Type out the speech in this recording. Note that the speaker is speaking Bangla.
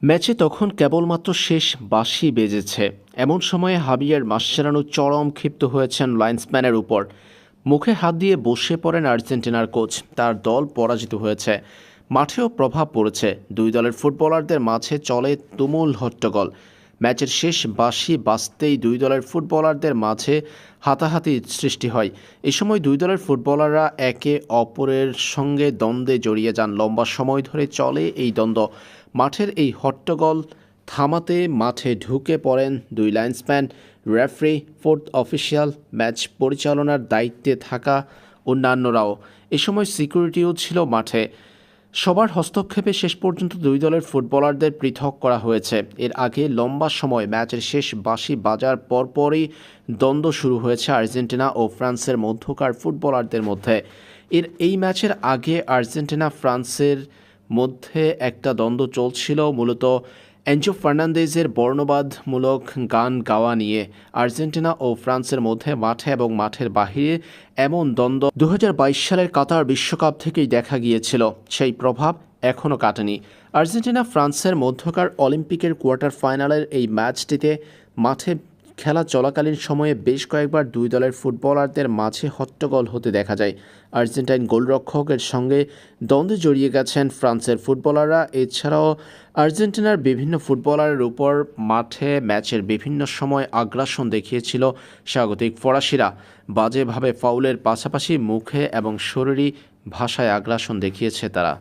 ম্যাচে তখন কেবলমাত্র শেষ বাঁশি বেজেছে। এমন সময়ে হাবিয়ার মাসচেরানো চরম ক্ষিপ্ত হয়েছেন লাইন্সম্যানের উপর। মুখে হাত দিয়ে বসে পড়েন আর্জেন্টিনার কোচ। তার দল পরাজিত হয়েছে, মাঠেও প্রভাব পড়েছে। দুই দলের ফুটবলারদের মাঝে চলে তুমুল হট্টগোল। ম্যাচের শেষ বাঁশি বাজতেই দুই দলের ফুটবলারদের মাঝে হাতাহাতি সৃষ্টি হয়। এই সময় দুই দলের ফুটবলাররা একে অপরের সঙ্গে দ্বন্দ্বে জড়িয়ে যান। লম্বা সময় ধরে চলে এই দ্বন্দ্ব। মাঠের এই হট্টগোল থামাতে মাঠে ঢুকে পড়েন দুই linesman, referee, fourth official, match পরিচালনার দায়িত্বে থাকা অন্যান্যরাও। এ সময় সিকিউরিটিও ছিল মাঠে। সবার হস্তক্ষেপে শেষ পর্যন্ত দুই দলের ফুটবলারদের পৃথক করা হয়েছে। এর আগে লম্বা সময় ম্যাচের শেষ বাঁশি বাজার পরপরই দ্বন্দ্ব শুরু হয়েছে আর্জেন্টিনা ও ফ্রান্সের মধ্যকার ফুটবলারদের মধ্যে। এই ম্যাচের আগে আর্জেন্টিনা ফ্রান্সের মধ্যে একটা দ্বন্দ্ব চলছিল, মূলত এনজো ফার্নান্দেজের বর্ণবাদমূলক গান গাওয়া নিয়ে। আর্জেন্টিনা ও ফ্রান্সের মধ্যে মাঠে এবং মাঠের বাহিরে এমন দ্বন্দ্ব 2022 সালের কাতার বিশ্বকাপ থেকেই দেখা গিয়েছিল। সেই প্রভাব এখনও কাটেনি। আর্জেন্টিনা ফ্রান্সের মধ্যকার অলিম্পিকের কোয়ার্টার ফাইনালের এই ম্যাচটিতে মাঠে খেলা চলাকালীন সময়ে বেশ কয়েকবার দুই দলের ফুটবলারদের মাঝে হট্টগোল হতে দেখা যায়। আর্জেন্টাইন গোলরক্ষকের সঙ্গে দ্বন্দ্বে জড়িয়ে গেছেন ফ্রান্সের ফুটবলাররা। এছাড়াও আর্জেন্টিনার বিভিন্ন ফুটবলারের উপর মাঠে ম্যাচের বিভিন্ন সময় আগ্রাসন দেখিয়েছিল স্বাগতিক ফরাসিরা। বাজেভাবে ফাউলের পাশাপাশি মুখে এবং শরীরী ভাষায় আগ্রাসন দেখিয়েছে তারা।